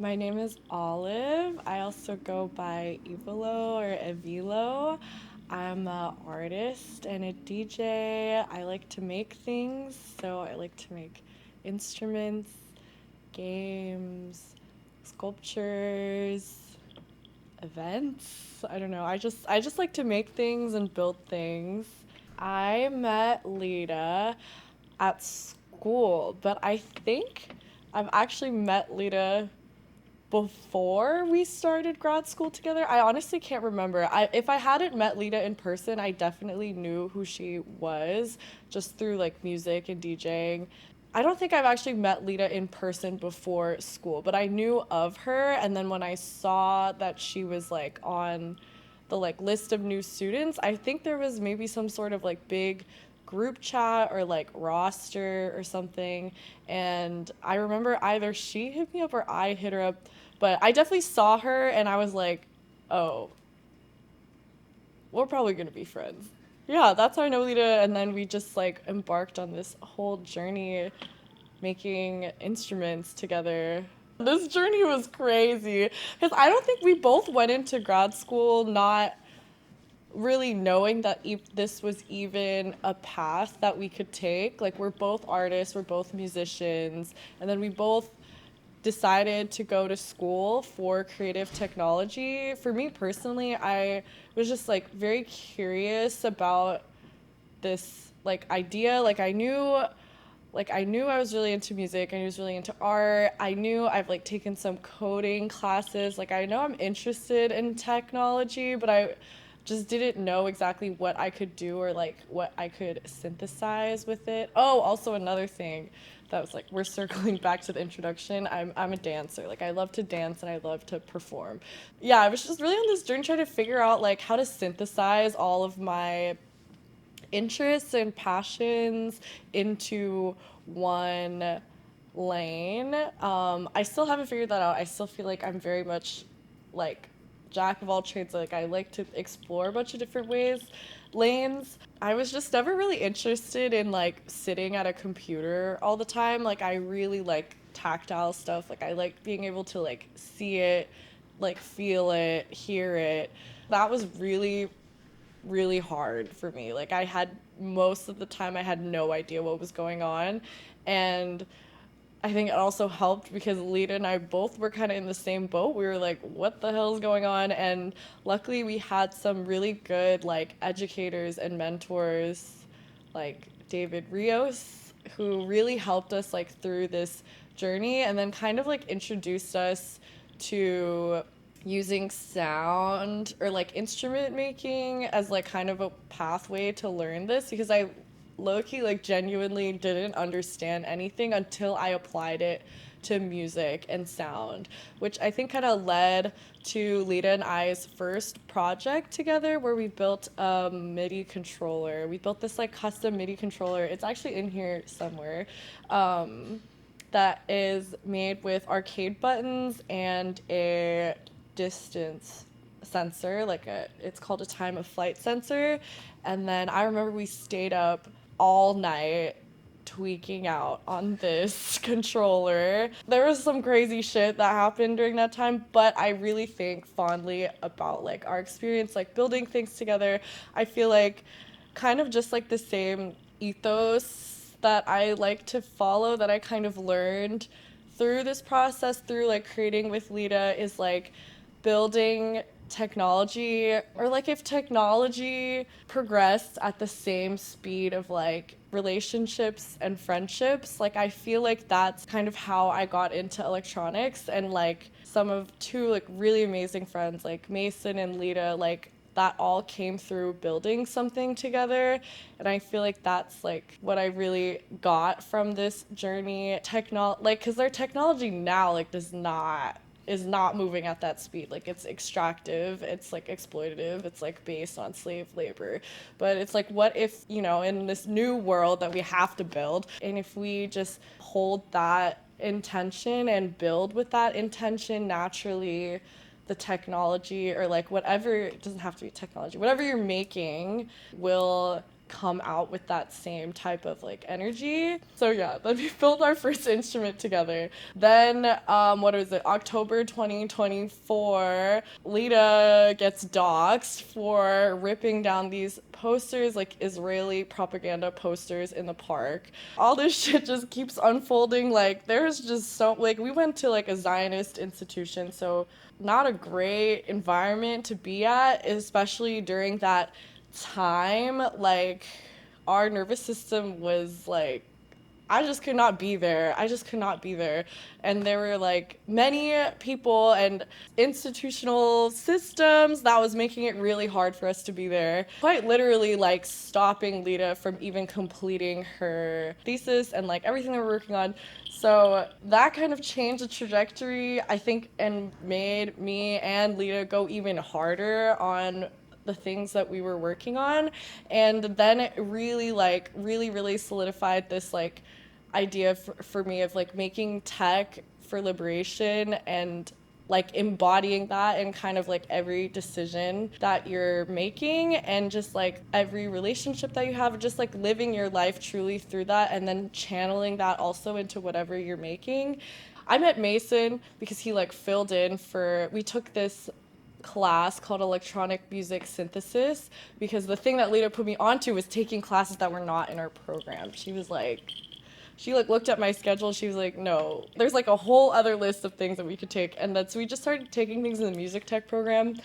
My name is Olive. I also go by Ivalo or Evilo. I'm an artist and a DJ. I like to make things, so I like to make instruments, games, sculptures, events. I don't know. I just like to make things and build things. I met Lita at school, but I think I've actually met Lita before we started grad school together. I honestly can't remember. If I hadn't met Lita in person, I definitely knew who she was just through like music and DJing. I don't think I've actually met Lita in person before school, but I knew of her. And then when I saw that she was like on the like list of new students, I think there was maybe some sort of like big group chat or like roster or something. And I remember either she hit me up or I hit her up, but I definitely saw her and I was like, oh, we're probably gonna be friends. Yeah, that's how I know Lita. And then we just like embarked on this whole journey making instruments together. This journey was crazy because I don't think we both went into grad school not really knowing that this was even a path that we could take. Like, we're both artists, we're both musicians, and then we both decided to go to school for creative technology. For me personally, I was just like very curious about this like idea. Like I knew I was really into music. I knew I was really into art. I knew I've like taken some coding classes. Like I know I'm interested in technology, but I just didn't know exactly what I could do or like what I could synthesize with it. Oh, also another thing that was like we're circling back to the introduction. I'm a dancer. Like I love to dance and I love to perform. Yeah, I was just really on this journey trying to figure out like how to synthesize all of my interests and passions into one lane. I still haven't figured that out. I still feel like I'm very much like jack of all trades. Like I like to explore a bunch of different lanes. I was just never really interested in like sitting at a computer all the time. Like I really like tactile stuff. Like I like being able to like see it, like feel it, hear it. That was really hard for me. Like I had most of the time I had no idea what was going on. And I think it also helped because Lita and I both were kind of in the same boat. We were like, what the hell is going on? And luckily we had some really good like educators and mentors like David Rios who really helped us like through this journey and then kind of like introduced us to using sound or like instrument making as like kind of a pathway to learn this because I low-key like genuinely didn't understand anything until I applied it to music and sound, which I think kind of led to Lita and I's first project together where we built a MIDI controller. We built this like custom MIDI controller. It's actually in here somewhere. That is made with arcade buttons and a distance sensor, it's called a time of flight sensor. And then I remember we stayed up all night tweaking out on this controller. There was some crazy shit that happened during that time, but I really think fondly about like our experience like building things together. I feel like kind of just like the same ethos that I like to follow that I kind of learned through this process through like creating with Lita is like building technology or like if technology progressed at the same speed of like relationships and friendships, like I feel like that's kind of how I got into electronics. And like some of two like really amazing friends like Mason and Lita, like that all came through building something together. And I feel like that's like what I really got from this journey. Like because their technology now like does not is not moving at that speed. Like it's extractive, it's like exploitative, it's like based on slave labor. But it's like what if, in this new world that we have to build, and if we just hold that intention and build with that intention naturally, the technology or like whatever, it doesn't have to be technology, whatever you're making will come out with that same type of like energy. So yeah, then we built our first instrument together. Then what is it, October 2024, Lita gets doxxed for ripping down these posters, like Israeli propaganda posters in the park. All this shit just keeps unfolding. Like there's just so, like, we went to like a Zionist institution, so not a great environment to be at, especially during that time. Like our nervous system was like, I just could not be there. I just could not be there. And there were like many people and institutional systems that was making it really hard for us to be there. Quite literally like stopping Lita from even completing her thesis and like everything they were working on. So that kind of changed the trajectory, I think, and made me and Lita go even harder on the things that we were working on. And then it really like really solidified this like idea for me of like making tech for liberation and like embodying that in kind of like every decision that you're making and just like every relationship that you have, just like living your life truly through that and then channeling that also into whatever you're making. I met Mason because he like filled in for, we took this class called electronic music synthesis because the thing that Lita put me onto was taking classes that were not in our program. She like looked at my schedule. She was like, no, there's like a whole other list of things that we could take. And so we just started taking things in the music tech program.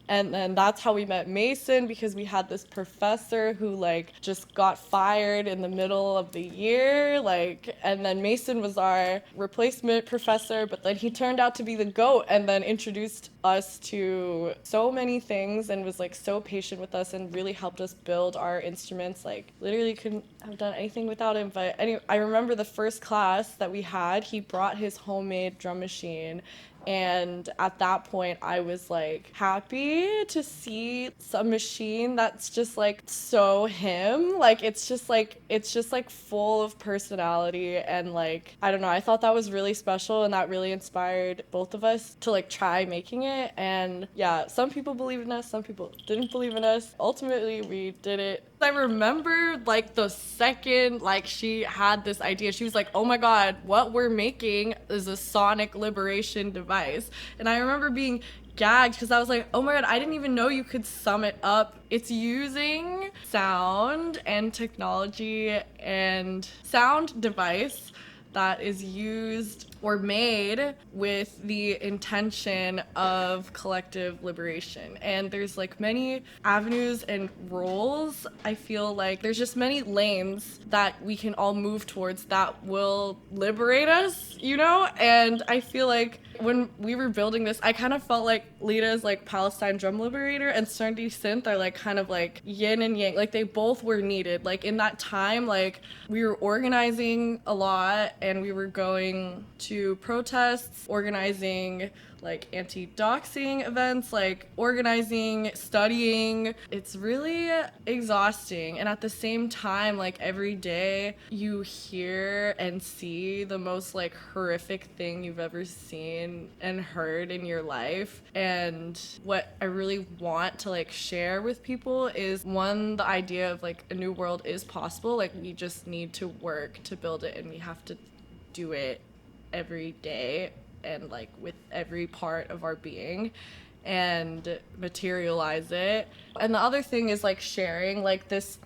And then that's how we met Mason, because we had this professor who like just got fired in the middle of the year, like, and then Mason was our replacement professor, but then he turned out to be the GOAT and then introduced us to so many things and was like so patient with us and really helped us build our instruments. Like literally couldn't have done anything without him. But anyway, I remember the first class that we had, he brought his homemade drum machine. And at that point, I was like happy to see some machine that's just like so him. Like it's just like full of personality and like, I don't know, I thought that was really special and that really inspired both of us to like try making it. And yeah, some people believed in us, some people didn't believe in us. Ultimately, we did it. I remember like the second like she had this idea, she was like, oh my god, what we're making is a sonic liberation device. And I remember being gagged because I was like, oh my god, I didn't even know you could sum it up. It's using sound and technology and sound device that is used or made with the intention of collective liberation. And there's like many avenues and roles. I feel like there's just many lanes that we can all move towards that will liberate us, you know? And I feel like when we were building this, I kind of felt like Lita's like Palestine drum liberator and Serenity Synth are like kind of like yin and yang. Like they both were needed. Like in that time, like we were organizing a lot and we were going to protests, organizing like anti-doxing events, like organizing, studying. It's really exhausting. And at the same time, like every day you hear and see the most like horrific thing you've ever seen and heard in your life. And what I really want to like share with people is, one, the idea of like a new world is possible. Like we just need to work to build it and we have to do it every day and like with every part of our being and materialize it. And the other thing is like sharing. Like this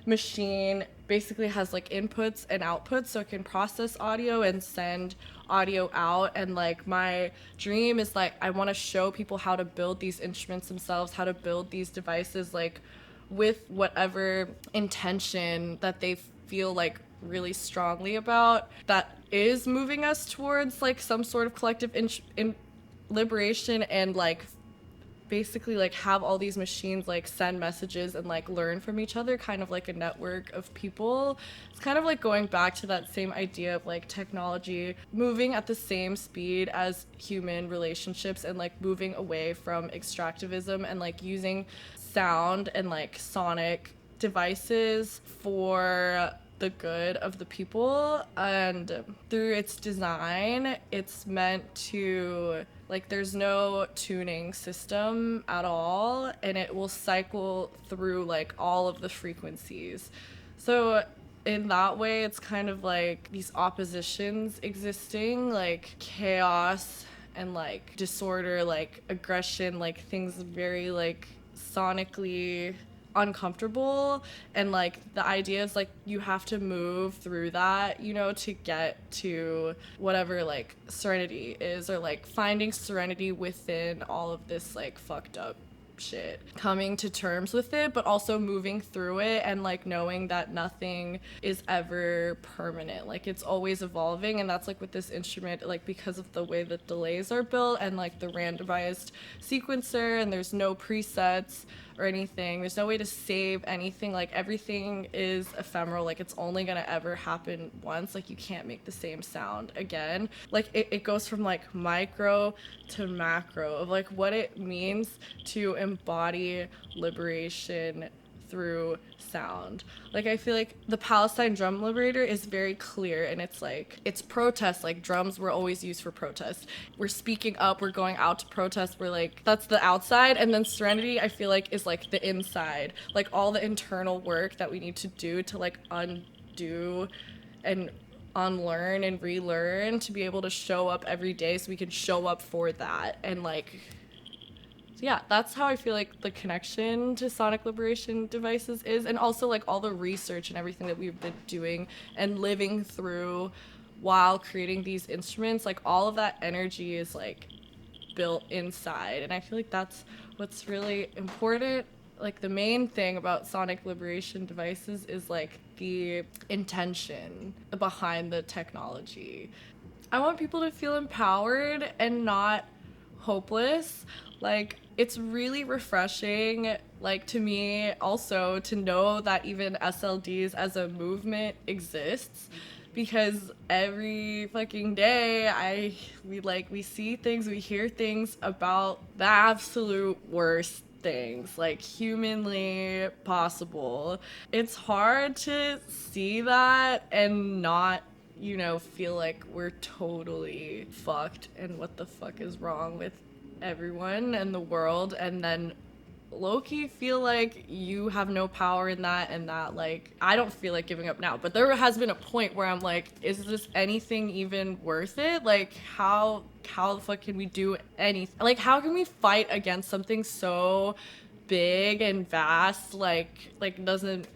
machine basically has like inputs and outputs, so it can process audio and send audio out. And like my dream is like I want to show people how to build these instruments themselves, how to build these devices like with whatever intention that they feel like really strongly about, that is moving us towards like some sort of collective liberation, and like basically like have all these machines like send messages and like learn from each other, kind of like a network of people. It's kind of like going back to that same idea of like technology moving at the same speed as human relationships and like moving away from extractivism and like using sound and like sonic devices for the good of the people, and through its design it's meant to, like, there's no tuning system at all, and it will cycle through like all of the frequencies. So in that way it's kind of like these oppositions existing, like chaos and like disorder, like aggression, like things very like sonically uncomfortable. And like the idea is like you have to move through that, you know, to get to whatever like serenity is, or like finding serenity within all of this like fucked up shit, coming to terms with it, but also moving through it, and like knowing that nothing is ever permanent, like it's always evolving. And that's like with this instrument, like because of the way that delays are built and like the randomized sequencer, and there's no presets or anything, there's no way to save anything, like everything is ephemeral, like it's only gonna ever happen once, like you can't make the same sound again. Like it goes from like micro to macro of like what it means to embody liberation through sound. Like I feel like the Palestine Drum Liberator is very clear, and it's like it's protest, like drums were always used for protest. We're speaking up, we're going out to protest, we're like that's the outside. And then Serenity I feel like is like the inside, like all the internal work that we need to do to like undo and unlearn and relearn to be able to show up every day, so we can show up for that. And like yeah, that's how I feel like the connection to sonic liberation devices is. And also like all the research and everything that we've been doing and living through while creating these instruments, like all of that energy is like built inside. And I feel like that's what's really important. Like the main thing about sonic liberation devices is like the intention behind the technology. I want people to feel empowered and not hopeless. Like it's really refreshing, like to me also, to know that even SLDs as a movement exists, because every fucking day we see things, we hear things about the absolute worst things, like humanly possible. It's hard to see that and not, you know, feel like we're totally fucked and what the fuck is wrong with everyone and the world, and then low-key feel like you have no power in that, and that like I don't feel like giving up now, but there has been a point where I'm like, is this anything even worth it? Like how the fuck can we do anything? Like how can we fight against something so big and vast? Like doesn't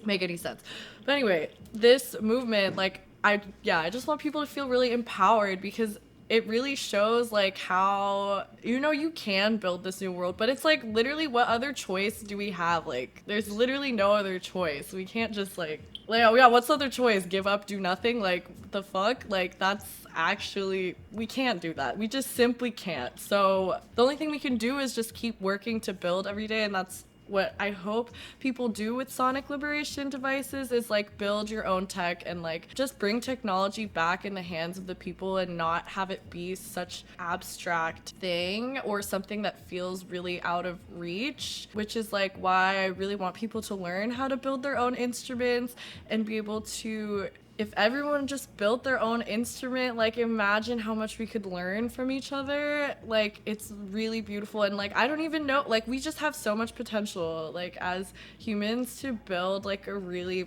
make any sense. But anyway, this movement, like I just want people to feel really empowered, because it really shows like how, you know, you can build this new world, but it's like literally what other choice do we have? Like there's literally no other choice. We can't just like oh yeah, what's the other choice? Give up, do nothing? Like the fuck? Like that's actually, we can't do that. We just simply can't. So the only thing we can do is just keep working to build every day, and that's what I hope people do with sonic liberation devices, is like build your own tech and like just bring technology back in the hands of the people, and not have it be such abstract thing or something that feels really out of reach, which is like why I really want people to learn how to build their own instruments and be able to, if everyone just built their own instrument, like imagine how much we could learn from each other. Like it's really beautiful. And like I don't even know, like we just have so much potential like as humans to build like a really,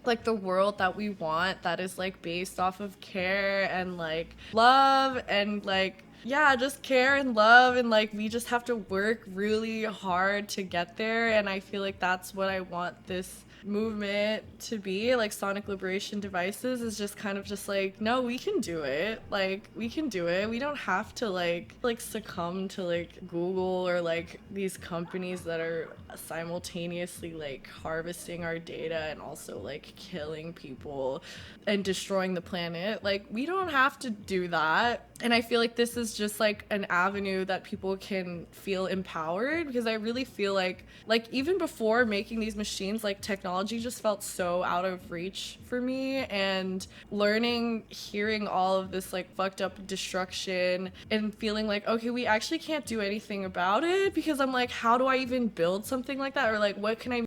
like the world that we want, that is like based off of care and like love and like yeah, just care and love. And like we just have to work really hard to get there. And I feel like that's what I want this movement to be, like sonic liberation devices is just kind of just like, no, we can do it. Like we can do it. We don't have to like succumb to like Google or like these companies that are simultaneously like harvesting our data and also like killing people and destroying the planet. Like we don't have to do that. And I feel like this is just like an avenue that people can feel empowered, because I really feel like even before making these machines, like technology just felt so out of reach for me. And learning, hearing all of this like fucked up destruction and feeling like, okay, we actually can't do anything about it, because I'm like, how do I even build something like that? Or like, what can I